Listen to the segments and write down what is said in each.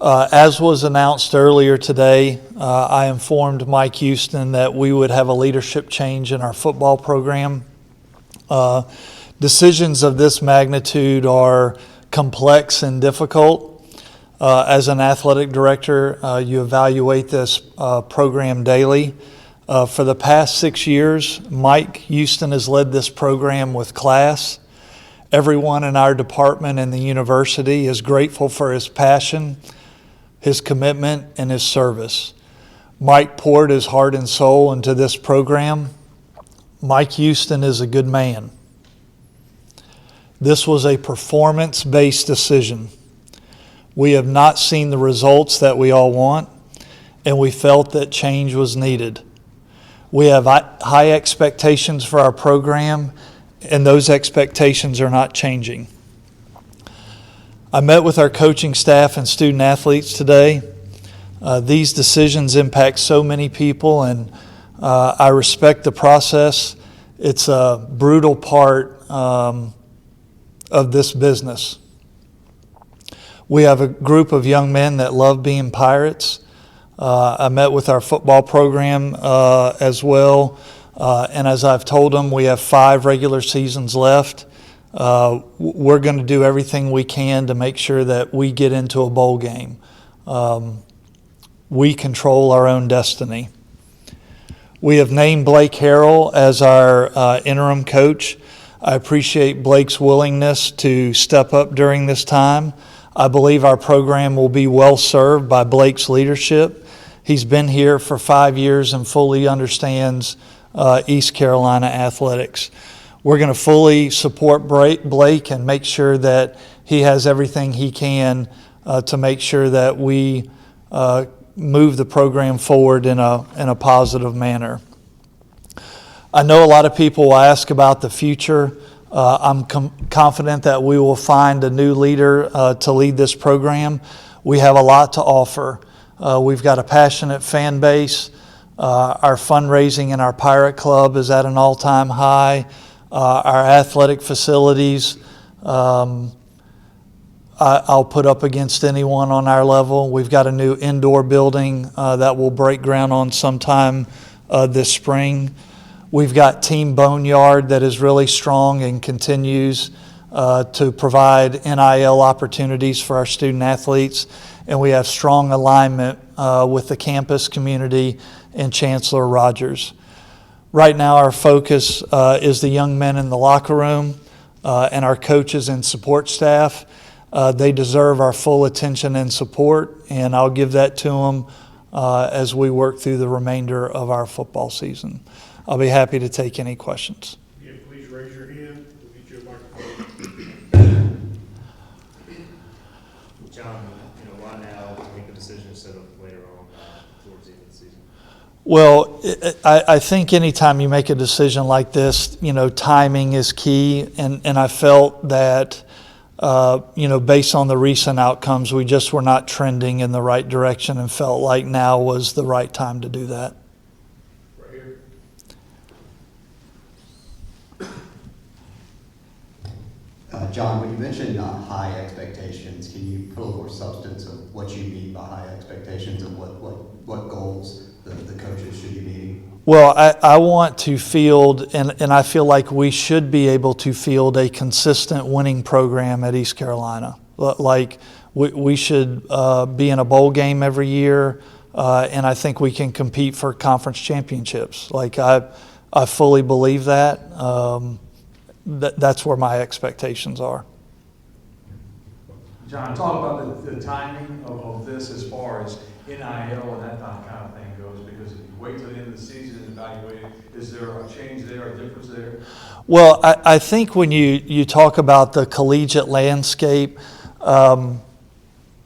As was announced earlier today, I informed Mike Houston that we would have a leadership change in our football program. Decisions of this magnitude are complex and difficult. As an athletic director, you evaluate this program daily. For the past 6 years, Mike Houston has led this program with class. Everyone in our department and the university is grateful for his passion, his commitment, and his service. Mike poured his heart and soul into this program. Mike Houston is a good man. This was a performance-based decision. We have not seen the results that we all want, and we felt that change was needed. We have high expectations for our program, and those expectations are not changing. I met with our coaching staff and student athletes today. These decisions impact so many people, and I respect the process. It's a brutal part of this business. We have a group of young men that love being Pirates. I met with our football program as well, and as I've told them, we have 5 regular seasons left. We're going to do everything we can to make sure that we get into a bowl game. We control our own destiny. We have named Blake Harrell as our interim coach. I appreciate Blake's willingness to step up during this time. I believe our program will be well served by Blake's leadership. He's been here for 5 years and fully understands East Carolina athletics. We're going to fully support Blake and make sure that he has everything he can to make sure that we move the program forward in a positive manner. I know a lot of people will ask about the future. I'm confident that we will find a new leader to lead this program. We have a lot to offer. We've got a passionate fan base. Our fundraising in our Pirate Club is at an all-time high. Our athletic facilities, I'll put up against anyone on our level. We've got a new indoor building that will break ground on sometime this spring. We've got Team Boneyard that is really strong and continues to provide NIL opportunities for our student athletes. And we have strong alignment with the campus community and Chancellor Rogers. Right now our focus is the young men in the locker room and our coaches and support staff. They deserve our full attention and support, and I'll give that to them as we work through the remainder of our football season. I'll be happy to take any questions. Yeah, please raise your hand. We'll get you a microphone. Jon, why now make the decision instead of later on towards the end of the season? Well, I think anytime you make a decision like this, timing is key, and I felt that, based on the recent outcomes, we just were not trending in the right direction and felt like now was the right time to do that. Right here. Jon, when you mentioned high expectations, can you put a little more substance of what you mean by high expectations and what goals the coaches should be meeting? Well, I want to field, and I feel like we should be able to field a consistent winning program at East Carolina. Like we should be in a bowl game every year, and I think we can compete for conference championships. Like I fully believe that. That's where my expectations are. Jon, talk about the timing of this as far as NIL and that kind of thing goes, because if you wait till the end of the season and evaluate it, is there a change there, a difference there? Well, I think when you talk about the collegiate landscape,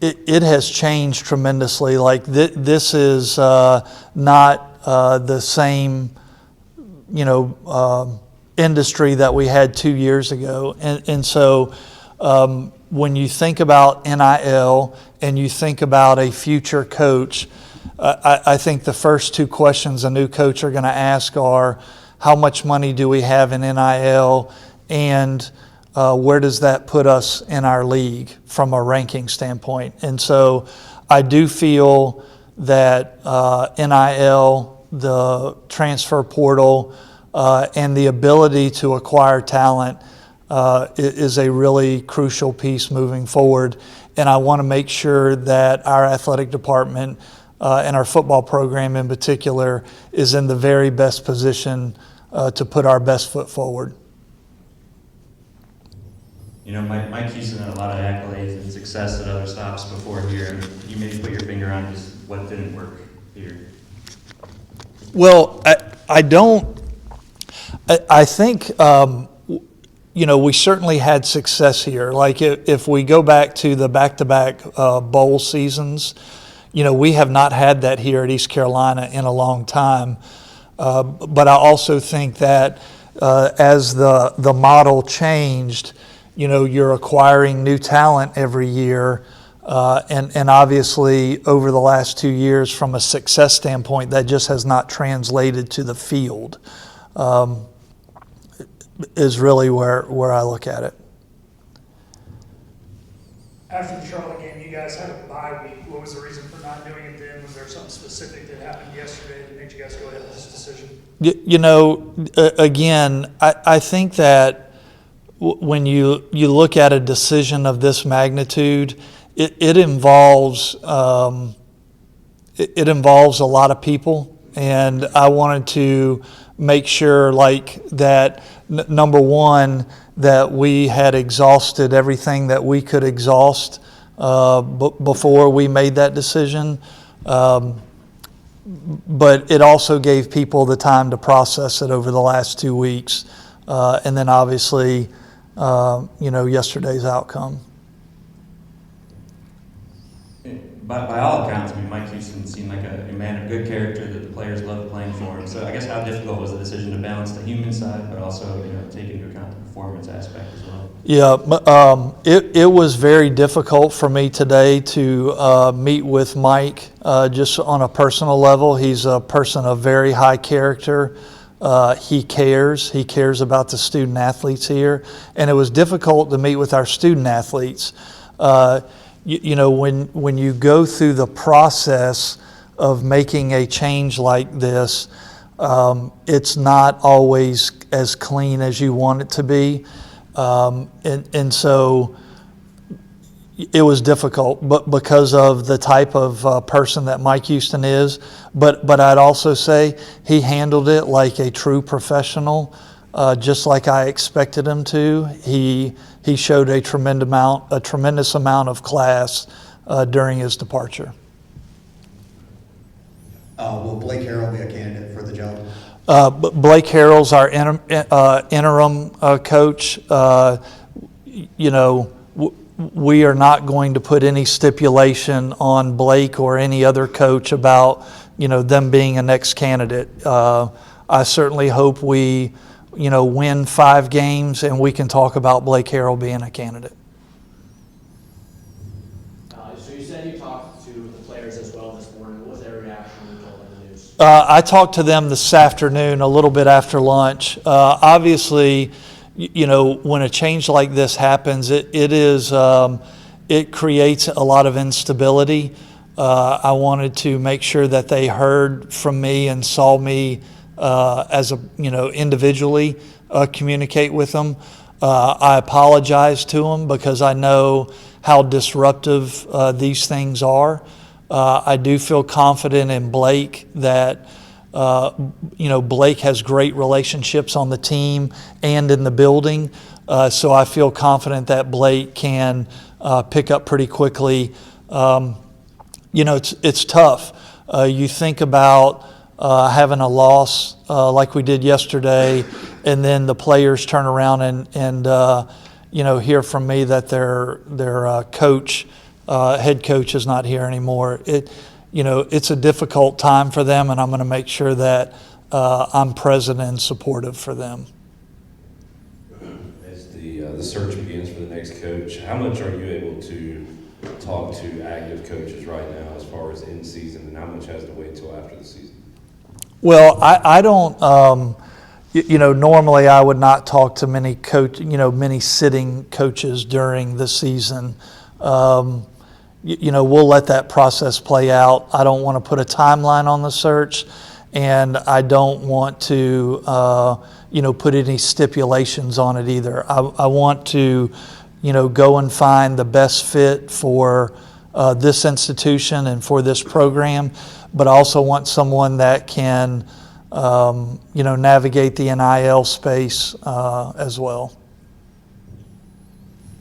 it has changed tremendously. Like this is not the same, industry that we had 2 years ago. And so when you think about NIL and you think about a future coach, I think the first 2 questions a new coach are going to ask are, how much money do we have in NIL, and where does that put us in our league from a ranking standpoint? And so I do feel that NIL, the transfer portal, and the ability to acquire talent is a really crucial piece moving forward. And I want to make sure that our athletic department and our football program in particular is in the very best position to put our best foot forward. You know, Mike Houston had a lot of accolades and success at other stops before here. You maybe put your finger on just what didn't work here. Well, I think, we certainly had success here. Like if we go back to the back-to-back bowl seasons, we have not had that here at East Carolina in a long time. But I also think that as the model changed, you're acquiring new talent every year. And obviously over the last 2 years from a success standpoint, that just has not translated to the field, is really where I look at it. After the Charlotte game, you guys had a bye week. What was the reason for not doing it then? Was there something specific that happened yesterday that made you guys go ahead with this decision? Again, I think that when you look at a decision of this magnitude, it involves a lot of people, and I wanted to make sure that number one, that we had exhausted everything that we could exhaust before we made that decision. But it also gave people the time to process it over the last 2 weeks. And then obviously, yesterday's outcome. By all accounts, Mike Houston seemed like a man of good character that the players loved playing for him. So I guess how difficult was the decision to balance the human side, but also take into account the performance aspect as well? Yeah, it was very difficult for me today to meet with Mike just on a personal level. He's a person of very high character. He cares about the student athletes here, and it was difficult to meet with our student athletes. When you go through the process of making a change like this, it's not always as clean as you want it to be. And so it was difficult, but because of the type of person that Mike Houston is. But I'd also say he handled it like a true professional, just like I expected him to. He showed a tremendous amount of class during his departure. Will Blake Harrell be a candidate for the job? Blake Harrell's our interim coach. We are not going to put any stipulation on Blake or any other coach about them being a next candidate. I certainly hope we win 5 games and we can talk about Blake Harrell being a candidate. So you said you talked to the players as well this morning. What was their reaction when you told them the news? I talked to them this afternoon a little bit after lunch. Obviously, when a change like this happens, it creates a lot of instability. I wanted to make sure that they heard from me and saw me as individually communicate with them. I apologize to them because I know how disruptive these things are. I do feel confident in Blake that Blake has great relationships on the team and in the building. So I feel confident that Blake can pick up pretty quickly. It's tough. You think about having a loss like we did yesterday, and then the players turn around and hear from me that their coach, head coach, is not here anymore. It's a difficult time for them, and I'm going to make sure that I'm present and supportive for them. As the search begins for the next coach, how much are you able to talk to active coaches right now as far as in season, and how much has to wait till after the season? Well, I don't. normally I would not talk to many sitting coaches during the season. We'll let that process play out. I don't want to put a timeline on the search, and I don't want to, put any stipulations on it either. I want to, go and find the best fit for this institution and for this program, but I also want someone that can, navigate the NIL space as well.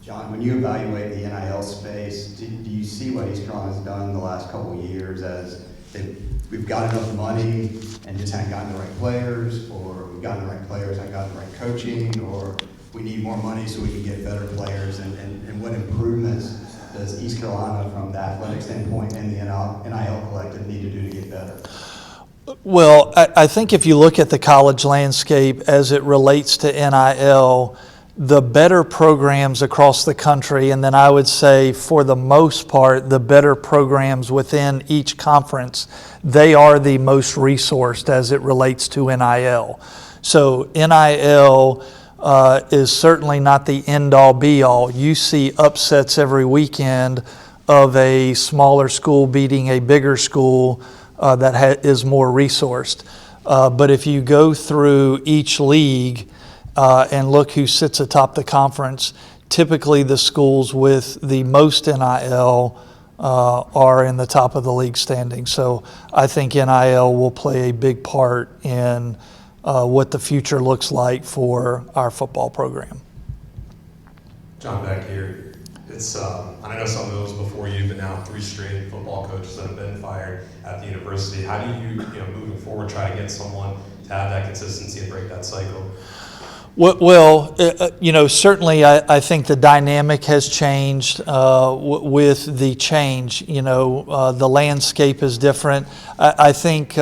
John, when you evaluate the NIL space, do you see what East Carolina's done in the last couple of years as we've got enough money and just haven't gotten the right players, or we've gotten the right players and haven't gotten the right coaching, or we need more money so we can get better players, and what improvements does East Carolina from that athletic standpoint and the NIL collective need to do to get better? Well, I think if you look at the college landscape as it relates to NIL, the better programs across the country, and then I would say for the most part, the better programs within each conference, they are the most resourced as it relates to NIL. So NIL is certainly not the end-all be-all. You see upsets every weekend of a smaller school beating a bigger school that is more resourced. But if you go through each league and look who sits atop the conference, typically the schools with the most NIL are in the top of the league standing. So I think NIL will play a big part in what the future looks like for our football program. John, back here. It's I know some of those before you, but now 3 straight football coaches that have been fired at the university. How do you, moving forward, try to get someone to have that consistency and break that cycle? Well, certainly I think the dynamic has changed with the change. The landscape is different. I think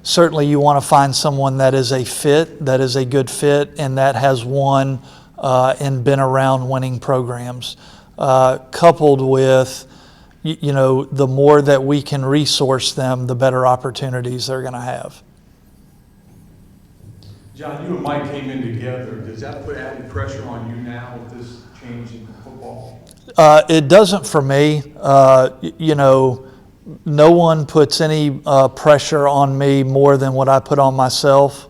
certainly you want to find someone that is a fit, that is a good fit, and that has won and been around winning programs. Coupled with, the more that we can resource them, the better opportunities they're going to have. John, you and Mike came in together. Does that put added pressure on you now with this change in football? It doesn't for me. No one puts any pressure on me more than what I put on myself.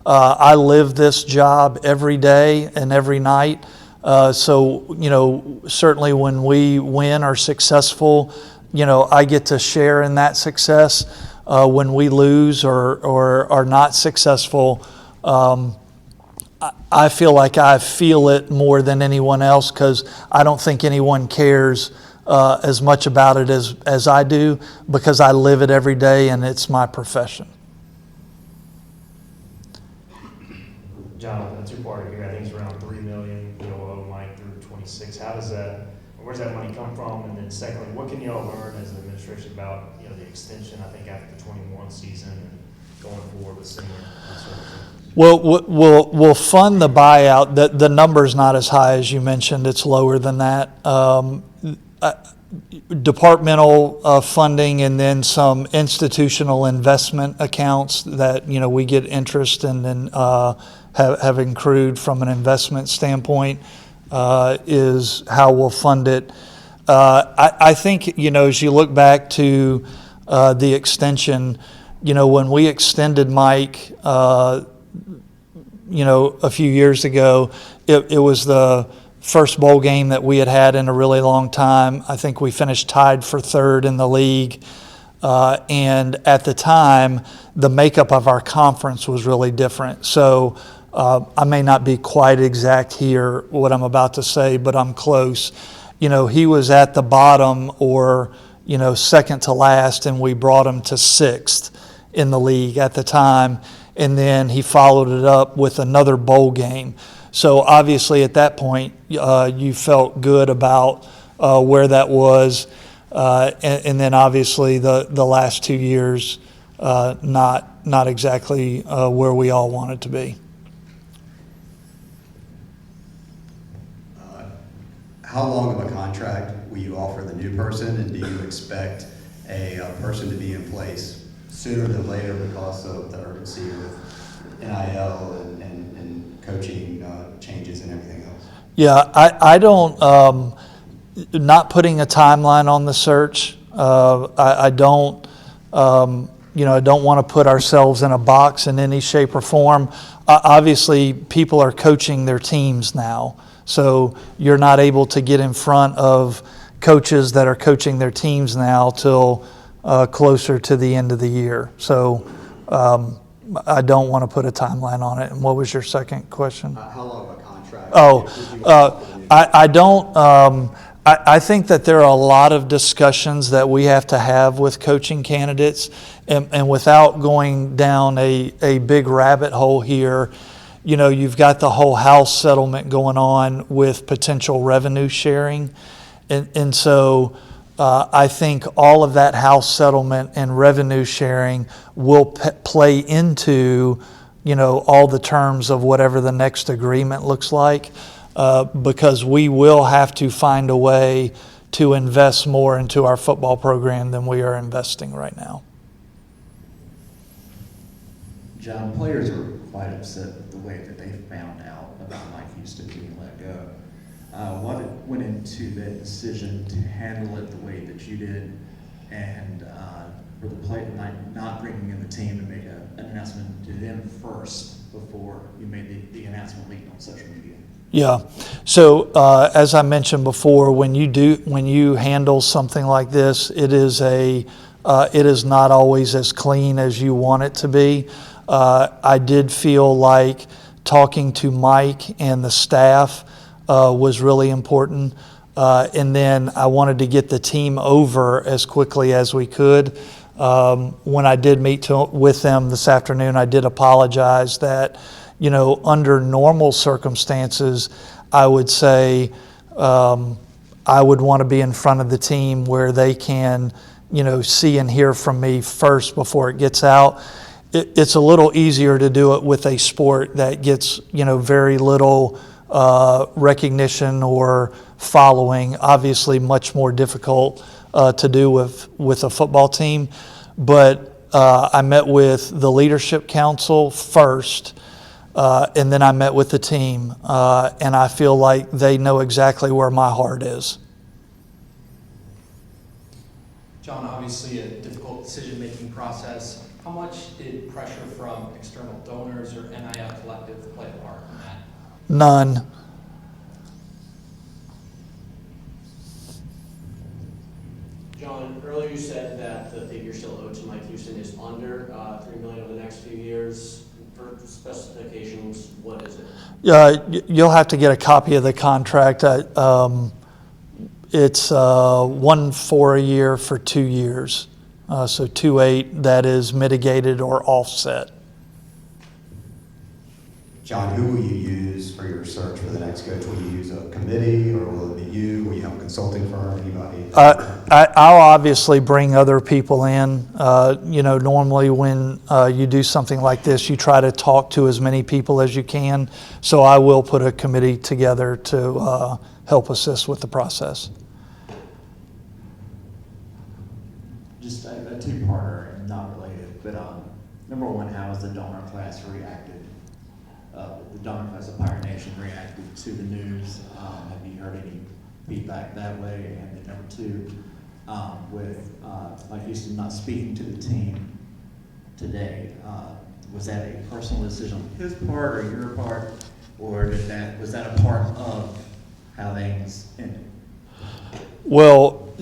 I live this job every day and every night. So certainly when we win or successful, I get to share in that success. When we lose or are not successful, I feel like I feel it more than anyone else, because I don't think anyone cares as much about it as I do, because I live it every day and it's my profession. John, a two-parter here. I think it's around $3 million you'll owe Mike through 26. Where's that money come from? And then secondly, what can y'all learn as an administration about the extension? I think after the 21 season and going forward with similar services. Well, we'll fund the buyout. The number's not as high as you mentioned. It's lower than that. Departmental funding, and then some institutional investment accounts that we get interest and then have accrued from an investment standpoint is how we'll fund it. I think as you look back to the extension, when we extended Mike, a few years ago, it was the first bowl game that we had in a really long time. I think we finished tied for 3rd in the league. And at the time, the makeup of our conference was really different. So I may not be quite exact here what I'm about to say, but I'm close. He was at the bottom or, second to last, and we brought him to 6th in the league at the time. And then he followed it up with another bowl game. So obviously at that point, you felt good about where that was. And then obviously the last 2 years, not exactly where we all wanted to be. How long of a contract will you offer the new person, and do you expect a person to be in place sooner than later because of the urgency with NIL and coaching changes and everything else? Yeah, I don't, not putting a timeline on the search. I don't, I don't want to put ourselves in a box in any shape or form. Obviously, people are coaching their teams now, so you're not able to get in front of coaches that are coaching their teams now till closer to the end of the year. So I don't want to put a timeline on it. And what was your second question? How long of a contract? I don't. I think that there are a lot of discussions that we have to have with coaching candidates, and without going down a big rabbit hole here, you've got the whole house settlement going on with potential revenue sharing, and so I think all of that house settlement and revenue sharing will play into all the terms of whatever the next agreement looks like. Because we will have to find a way to invest more into our football program than we are investing right now. John, players are quite upset with the way that they found out about Mike Houston being let go. What went into that decision to handle it the way that you did, and for the player not bringing in the team to make an announcement to them first before you made the announcement leaked on social media? Yeah. So as I mentioned before, when you handle something like this, it is not always as clean as you want it to be. I did feel like talking to Mike and the staff was really important, and then I wanted to get the team over as quickly as we could. When I did meet with them this afternoon, I did apologize that, under normal circumstances, I would say I would want to be in front of the team where they can, see and hear from me first before it gets out. It's a little easier to do it with a sport that gets, very little recognition or following. Obviously, much more difficult to do with a football team. But I met with the leadership council first. And then I met with the team, and I feel like they know exactly where my heart is. John, obviously a difficult decision-making process. How much did pressure from external donors or NIL Collective play a part in that? None. John, earlier you said that the figure still owed to Mike Houston is under $3 million over the next few years. For specifications, what is it? You'll have to get a copy of the contract. It's 1.4 a year for 2 years. So 2.8 that is mitigated or offset. John, who will you use for your search for the next coach? Will you use a committee, or will it be you? Will you have a consulting firm? Anybody? I'll obviously bring other people in. Normally when you do something like this, you try to talk to as many people as you can. So I will put a committee together to help assist with the process. Just a two-parter and not related, but number one, how has the donor class reacted? The donor class of Pirate Nation reacted to the news. Have you heard any feedback that way? And then number two, with Mike Houston not speaking to the team today, was that a personal decision on his part or your part, or was that a part of how things ended? Well,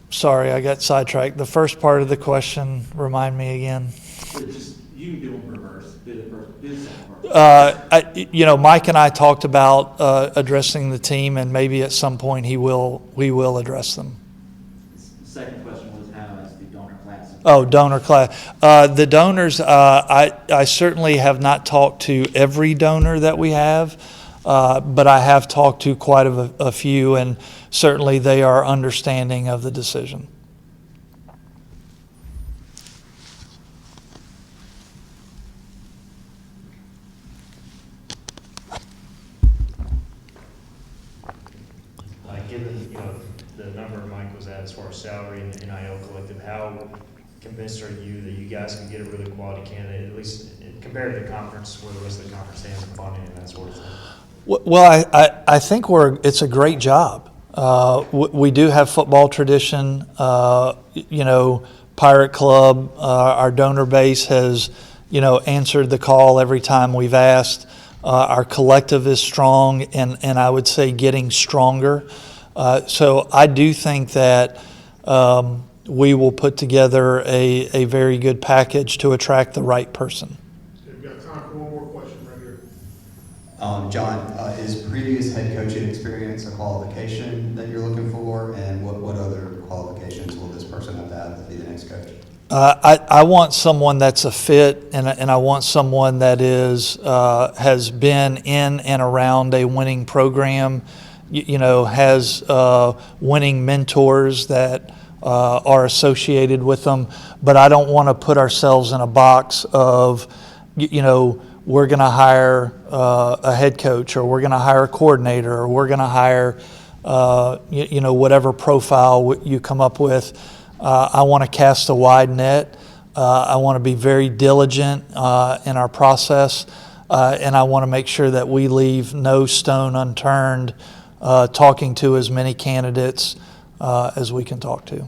sorry, I got sidetracked. The first part of the question, remind me again. Just you do it reverse. Do the second part. Mike and I talked about addressing the team, and maybe at some point we will address them. The second question was, how is the donor class? Oh, donor class. The donors, I certainly have not talked to every donor that we have, but I have talked to quite a few, and certainly they are understanding of the decision. Given the number Mike was at as far as salary and the NIL Collective, how convinced are you that you guys can get a really quality candidate, at least compared to the conference, where the rest of the conference stands in funding and that sort of thing? Well, I think it's a great job. We do have football tradition. Pirate Club, our donor base has, answered the call every time we've asked. Our collective is strong and I would say getting stronger. So I do think that we will put together a very good package to attract the right person. We've got time for one more question right here. John, is previous head coaching experience a qualification that you're looking for, and what other qualifications will this person have to be the next coach? I want someone that's a fit, and I want someone that has been in and around a winning program, has winning mentors that are associated with them. But I don't want to put ourselves in a box of, we're going to hire a head coach, or we're going to hire a coordinator, or we're going to hire, whatever profile you come up with. I want to cast a wide net. I want to be very diligent in our process, and I want to make sure that we leave no stone unturned talking to as many candidates as we can talk to.